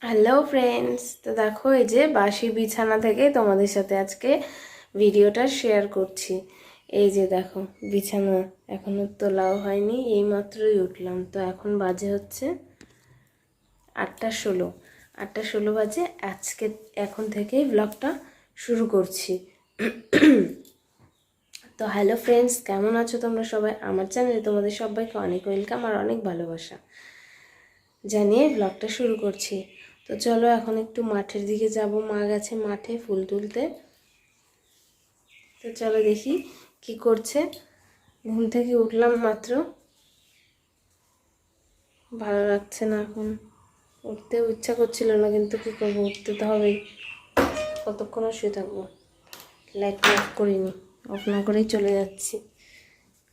Hello friends, তো দেখো এই যে বাসি বিছানা থেকে তোমাদের সাথে আজকে ভিডিওটা শেয়ার করছি। এই যে দেখো বিছানা এখনো তোলাও হয়নি, এইমাত্রই উঠলাম। তো এখন বাজে হচ্ছে 8:16। 8:16 বাজে। আজকে এখন থেকেই ব্লগটা শুরু করছি। তো হ্যালো ফ্রেন্ডস, কেমন আছো তোমরা সবাই? আমার চ্যানেলে তোমাদের সবাইকে অনেক ওয়েলকাম আর অনেক ভালোবাসা জানিয়ে ব্লগটা শুরু করছি। তো চলো এখন একটু মাঠের দিকে যাব, মা গেছে মাঠে ফুল তুলতে। তো চলো দেখি কি করছে। ঘুম থেকে উঠলাম মাত্র, ভালো লাগছে না, এখন উঠতেও ইচ্ছা করছিল না, কিন্তু কী করবো, উঠতে তো হবেই। কতক্ষণ আর শুয়ে থাকবো। লাইটটা অফ করিনি, অফ না করেই চলে যাচ্ছি।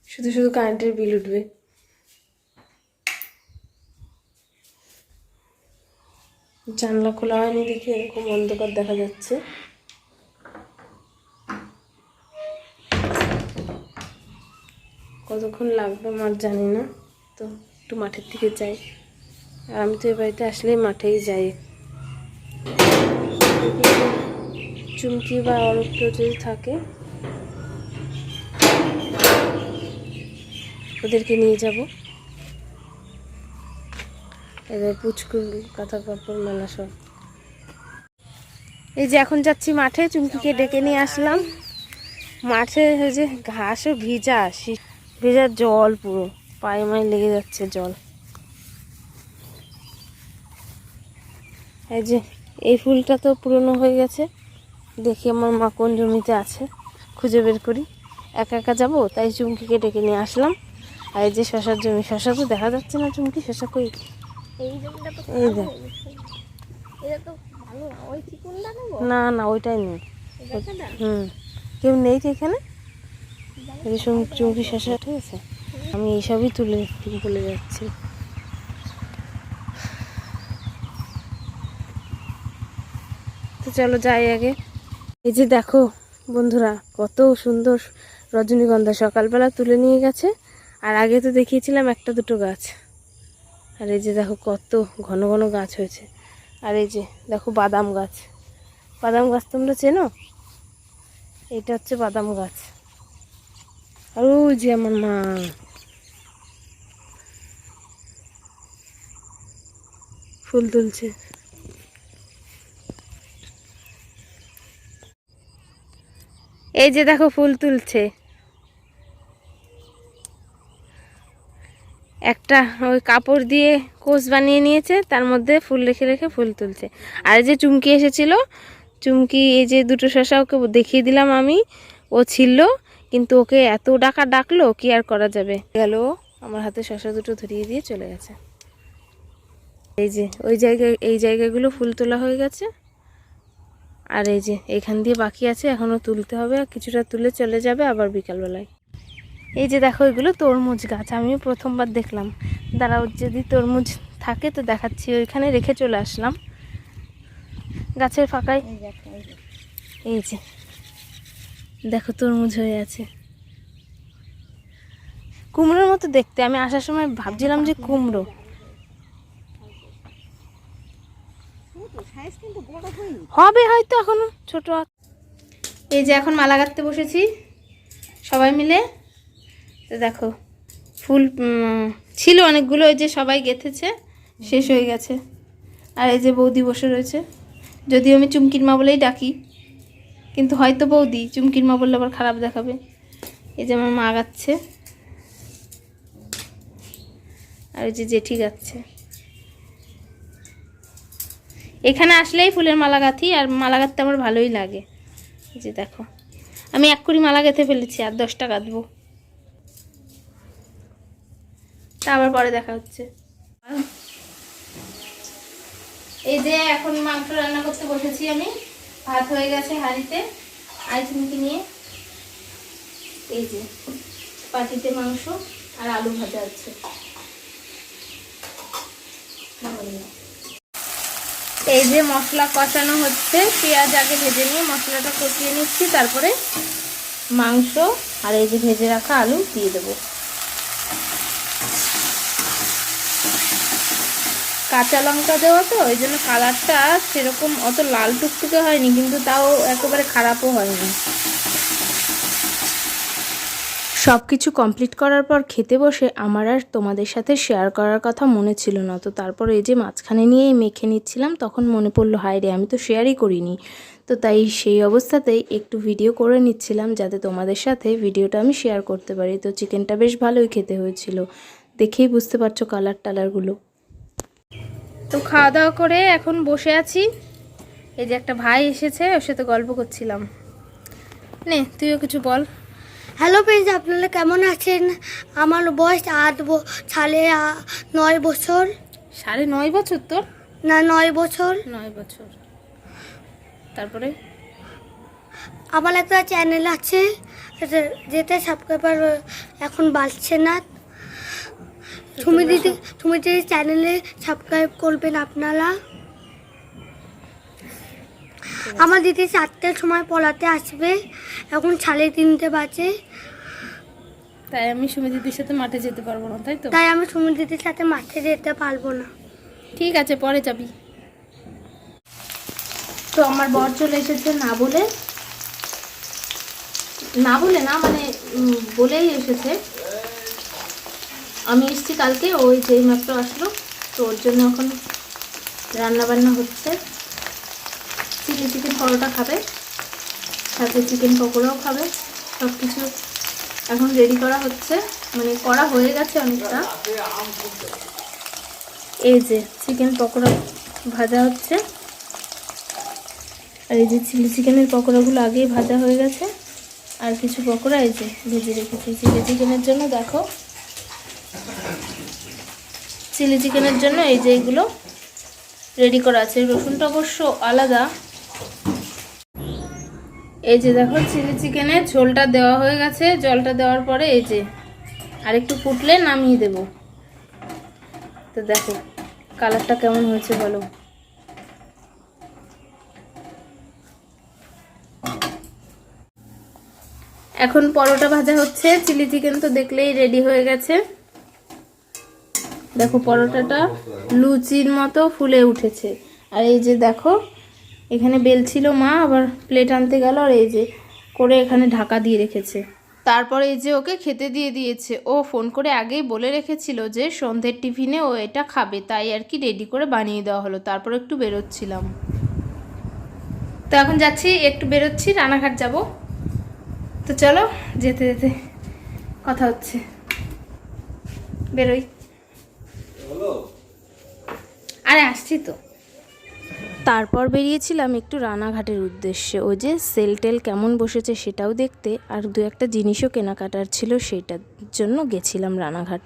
শুধু শুধু কারেন্টের বিল উঠবে। জানলা খোলা হয়নি দেখে এরকম অন্ধকার দেখা যাচ্ছে। কতক্ষণ লাগবে আমার জানি না। তো একটু মাঠের দিকে যাই। আর আমি তো এ বাড়িতে আসলেই মাঠেই যাই। চুমকি বা অরূপ কেউ যদি থাকে ওদেরকে নিয়ে যাব। এদের পুচকু কাঁথা কাপড় মেলা সব। এই যে এখন যাচ্ছি মাঠে, চুমকিকে ডেকে নিয়ে আসলাম। মাঠে ওই যে ঘাসও ভিজা, ভেজা জল, পুরো পায়ে মায়ে লেগে যাচ্ছে জল। এই যে এই ফুলটা তো পুরনো হয়ে গেছে, দেখি আমার মা কোন জমিতে আছে, খুঁজে বের করি। একা একা যাবো, তাই চুমকিকে ডেকে নিয়ে আসলাম। আর এই যে শশার জমি, শশা তো দেখা যাচ্ছে না। চুমকি শশা কই? এই জমিটা তো এই খারাপ দেখ। হয়ে গেছে। এটা তো ভালো না, ওই চিকুনটা নেবো। না না, ওইটাই নেই। দেখাটা কেউ নেই তো এখানে। জানো এই যে সকাল বেলায় চুমকি তো শশা, ঠিক আছে। আমি এইসবই তুলে বলে যাচ্ছি। তো চলো যাই আগে। এই যে দেখো বন্ধুরা, কত সুন্দর রজনীগন্ধা সকালবেলা তুলে নিয়ে গেছে। আর আগে তো দেখিয়েছিলাম একটা দুটো গাছ। আর এই যে দেখো কত ঘন ঘন গাছ হয়েছে। আর এই যে দেখো বাদাম গাছ। বাদাম গাছ তোমরা চেনো? এটা হচ্ছে বাদাম গাছ। আর ওই যে আমার মা ফুল তুলছে। এই যে দেখো ফুল তুলছে। একটা ওই কাপড় দিয়ে কোষ বানিয়ে নিয়েছে, তার মধ্যে ফুল রেখে রেখে ফুল তুলছে। আর এই যে চুমকি এসেছিল, চুমকি এই যে দুটো শসা ওকে দেখিয়ে দিলাম আমি, ও ছিল, কিন্তু ওকে এত ডাকলো, কি আর করা যাবে। গেল, আমার হাতে শসা দুটো ধরিয়ে দিয়ে চলে গেছে। এই যে ওই জায়গায়, এই জায়গাগুলো ফুল তোলা হয়ে গেছে। আর এই যে এইখান দিয়ে বাকি আছে, এখনও তুলতে হবে। আর কিছুটা তুলে চলে যাবে আবার বিকালবেলায়। এই যে দেখো এগুলো তরমুজ গাছ, আমিও প্রথমবার দেখলাম। দাঁড়াও, যদি তরমুজ থাকে তো দেখাচ্ছি। ওইখানে রেখে চলে আসলাম গাছের ফাঁকায়। এই যে দেখো তরমুজ হয়ে আছে, কুমড়োর মতো দেখতে। আমি আসার সময় ভাবছিলাম যে কুমড়ো হবে হয়তো, এখনো ছোট। এই যে এখন মালা গাঁথতে বসেছি সবাই মিলে। তো দেখো ফুল ছিল অনেকগুলো, ওই যে সবাই গেঁথেছে, শেষ হয়ে গেছে। আর এই যে বৌদি বসে রয়েছে, যদিও আমি চুমকির মা বলেই ডাকি, কিন্তু হয়তো বৌদি, চুমকির মা বললে আবার খারাপ দেখাবে। এই যে আমার মা গাচ্ছে, আর এই যে জেঠি গাচ্ছে। এখানে আসলেই ফুলের মালা গাঁথি, আর মালা গাঁথতে আমার ভালোই লাগে। এই যে দেখো আমি 1 কুড়ি মালা গেঁথে ফেলেছি, আর 10টা গাঁথবো। তা আবার পরে দেখা হচ্ছে। এই যে এখন মাংস রান্না করতে বসেছি আমি। ভাত হয়ে গেছে হাঁড়িতে, আর চুমকি নিয়ে। এই যে পাটিতে মাংস আর আলু ভাজা আছে। এই যে মশলা কষানো হচ্ছে, পেঁয়াজ আগে ভেজে নিয়ে মশলাটা কষিয়ে নিচ্ছি, তারপরে মাংস আর এই যে ভেজে রাখা আলু দিয়ে দেবো। কাঁচা লঙ্কা দেওয়া তো ওই জন্য কালারটা সেরকম অত লাল টুকটুকে হয়নি, কিন্তু তাও একেবারে খারাপও হয়নি। সব কিছু কমপ্লিট করার পর খেতে বসে আমার আর তোমাদের সাথে শেয়ার করার কথা মনে ছিল না। তো তারপর এই যে মাঝখানে নিয়েই মেখে নিচ্ছিলাম, তখন মনে পড়লো হায় রে আমি তো শেয়ারই করিনি। তো তাই সেই অবস্থাতেই একটু ভিডিও করে নিচ্ছিলাম যাতে তোমাদের সাথে ভিডিওটা আমি শেয়ার করতে পারি। তো চিকেনটা বেশ ভালোই খেতে হয়েছিল, দেখেই বুঝতে পারছো কালার টালারগুলো। তো খাওয়া দাওয়া করে এখন বসে আছি। এই যে একটা ভাই এসেছে, ওর সাথে গল্প করছিলাম। নে তুইও কিছু বল। হ্যালো ফ্রেন্ডস, আপনারা কেমন আছেন? আমার বয়স 9 বছর। 9.5 বছর তোর? না, 9 বছর। 9 বছর। তারপরে আমার একটা চ্যানেল আছে যেটা সাবস্ক্রাইবার এখন বাড়ছে না। তুমি দিদি চ্যানেলে সাবস্ক্রাইব করবেন আপনারা। আমার দিদি 4টার সময় পড়াতে আসবে, এখন 3:30 বাজে। তাই আমি সুমি দিদির সাথে মাঠে যেতে পারবো না, তাই তো? তাই আমি সুমি দিদির সাথে মাঠে যেতে পারবো না। ঠিক আছে, পরে যাবি। তো আমার বর চলে এসেছে না বলে না মানে বলেই এসেছে। আমি এসেছি কালকে, ওই যেই মাত্র আসলো। তো ওর জন্য এখন রান্না বান্না হচ্ছে। চিকেন পরোটা খাবে, সাথে চিকেন পকোড়াও খাবে। সব কিছু এখন রেডি করা হচ্ছে, মানে করা হয়ে গেছে অনেকটা। এই যে চিকেন পকোড়া ভাজা হচ্ছে, আর এই যে চিলি চিকেনের পকোড়াগুলো আগেই ভাজা হয়ে গেছে। আর কিছু পকোড়া এই যে ভেজে রেখেছি চিলি চিকেনের জন্য। দেখো চিলি চিকেনের জন্য এই যে এগুলো রেডি করা আছে। রসুনটা অবশ্য আলাদা। এই যে দেখো চিলি চিকেনের ঝোলটা দেওয়া হয়ে গেছে। জলটা দেওয়ার পরে এই যে আর একটু ফুটলে নামিয়ে দেব। তো দেখো কালারটা কেমন হয়েছে বলো। এখন পরোটা ভাজা হচ্ছে। চিলি চিকেন তো দেখলেই রেডি হয়ে গেছে। দেখো পরোটাটা লুচির মতো ফুলে উঠেছে। আর এই যে দেখো এখানে বেলছিল মা, আবার প্লেট আনতে গেল, আর এই যে করে এখানে ঢাকা দিয়ে রেখেছে। তারপরে এই যে ওকে খেতে দিয়ে দিয়েছে। ও ফোন করে আগেই বলে রেখেছিল যে সন্ধ্যের টিফিনে ও এটা খাবে, তাই আর কি রেডি করে বানিয়ে দেওয়া হলো। তারপর একটু বেরোচ্ছিলাম। তো এখন যাচ্ছি, একটু বেরোচ্ছি, রানাঘাট যাব। তো চলো যেতে যেতে কথা হচ্ছে, বেরোই। আরে আসছি তো। তারপর বেরিয়েছিলাম একটু রানাঘাটের উদ্দেশ্যে। ওই যে সেল টেল কেমন বসেছে সেটাও দেখতে, আর দু একটা জিনিসও কেনাকাটার ছিল, সেটার জন্য গেছিলাম রানাঘাট।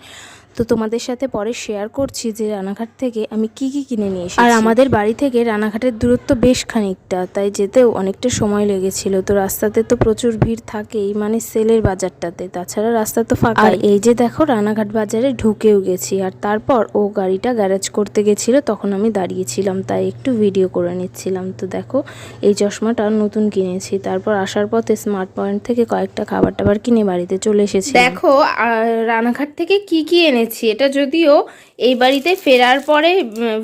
তো তোমাদের সাথে পরে শেয়ার করছি যে রানাঘাট থেকে আমি কি কি কিনে নিয়ে এসেছি। আর আমাদের বাড়ি থেকে রানাঘাটের দূরত্ব বেশ খানিকটা, তাই যেতেও অনেকটা সময় লেগেছিল। তো রাস্তাতে তো প্রচুর ভিড় থাকেই, মানে সেলের বাজারটাতে, তাছাড়া রাস্তা তো ফাঁকা। আর এই যে দেখো রানাঘাট বাজারে ঢুকেও গেছি। আর তারপর ও গাড়িটা গ্যারেজ করতে গেছিলো, তখন আমি দাঁড়িয়েছিলাম, তাই একটু ভিডিও করে নিচ্ছিলাম। তো দেখো এই চশমাটা নতুন কিনেছি। তারপর আসার পথে স্মার্ট পয়েন্ট থেকে কয়েকটা খাবার টাবার কিনে বাড়িতে চলে এসেছি। দেখো রানাঘাট থেকে কি কি এনেছি। এটা যদিও এই বাড়িতে ফেরার পরে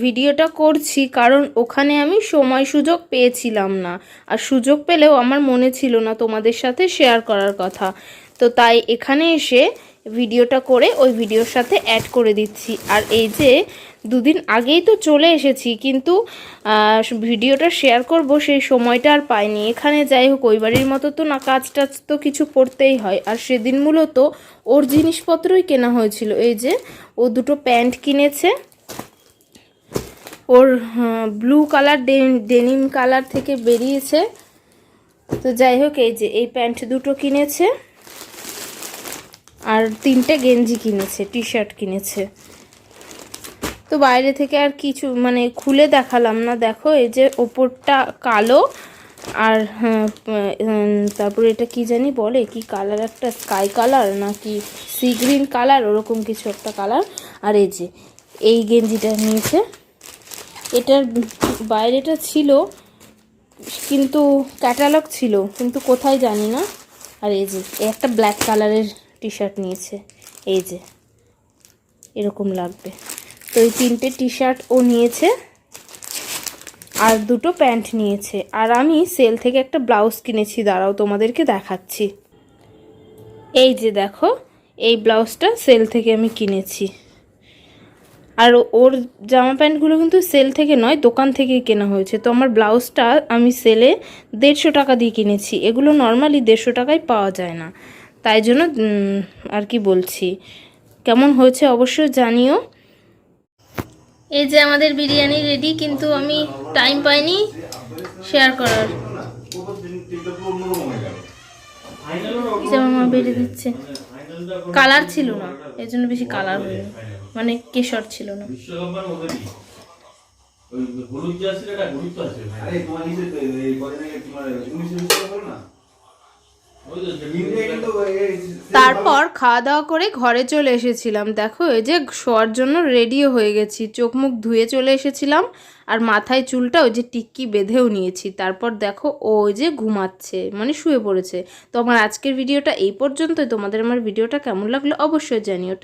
ভিডিওটা করছি, কারণ ওখানে আমি সময় সুযোগ পেয়েছিলাম না, আর সুযোগ পেলেও আমার মনে ছিল না তোমাদের সাথে শেয়ার করার কথা। তো তাই এখানে এসে ভিডিওটা করে ওই ভিডিওর সাথে অ্যাড করে দিচ্ছি। আর এই যে দুদিন আগেই তো চলে এসেছি, কিন্তু ভিডিওটা শেয়ার করব সেই সময়টা আর পাইনি। এখানে যাই হোক ওই বাড়ির মতো তো না, কাজ টাজ তো কিছু করতেই হয়। আর সেদিন মূলত ওর জিনিসপত্রই কেনা হয়েছিল। এই যে ও দুটো প্যান্ট কিনেছে, ওর ব্লু কালার ডেনিম কালার থেকে বেরিয়েছে। তো যাই হোক এই যে এই প্যান্ট দুটো কিনেছে, আর 3টে গেঞ্জি কিনেছে, টি শার্ট কিনেছে। তো বাইরে থেকে আর কিছু মানে খুলে দেখালাম না। দেখো এই যে ওপরটা কালো, আর তারপরে এটা কি জানি বলে, কি কালার, একটা স্কাই কালার নাকি সি গ্রিন কালার, ওরকম কিছু একটা কালার। আর এই যে এই গেঞ্জিটা নিয়েছে, এটার বাইরেটা ছিল কিন্তু ক্যাটালগ ছিল, কিন্তু কোথায় জানি না। আর এই যে একটা ব্ল্যাক কালারের টি শার্ট নিয়েছে, এই যে এরকম লাগবে। তো এই 3টে টি শার্ট ও নিয়েছে আর 2টো প্যান্ট নিয়েছে। আর আমি সেল থেকে একটা ব্লাউজ কিনেছি, দাঁড়াও তোমাদেরকে দেখাচ্ছি। এই যে দেখো, এই ব্লাউজটা সেল থেকে আমি কিনেছি। আর ওর জামা প্যান্টগুলো কিন্তু সেল থেকে নয়, দোকান থেকে কেনা হয়েছে। তো আমার ব্লাউজটা আমি সেলে 150 টাকা দিয়ে কিনেছি। এগুলো নর্মালি 150 টাকায় পাওয়া যায় না, তাই জন্য আর কি বলছি। কেমন হয়েছে অবশ্যই জানিও। এই যে আমাদের বিরিয়ানি রেডি, কিন্তু আমি টাইম পাইনি শেয়ার করার। যেমন মা বেড়ে দিচ্ছে, কালার ছিল না, এর জন্য বেশি কালার হয়নি, মানে কেশর ছিল না। তারপর খাওয়া দাওয়া করে ঘরে চলে এসেছিলাম। দেখো এই যে শোয়ার জন্য রেডিও হয়ে গেছি, চোখ মুখ ধুয়ে চলে এসেছিলাম আর মাথায় চুলটা ওই যে টিক্কি বেঁধেও নিয়েছি। তারপর দেখো ও ওই যে ঘুমাচ্ছে, মানে শুয়ে পড়েছে। তো আমার আজকের ভিডিওটা এই পর্যন্তই। তোমাদের আমার ভিডিওটা কেমন লাগলো অবশ্যই জানিও।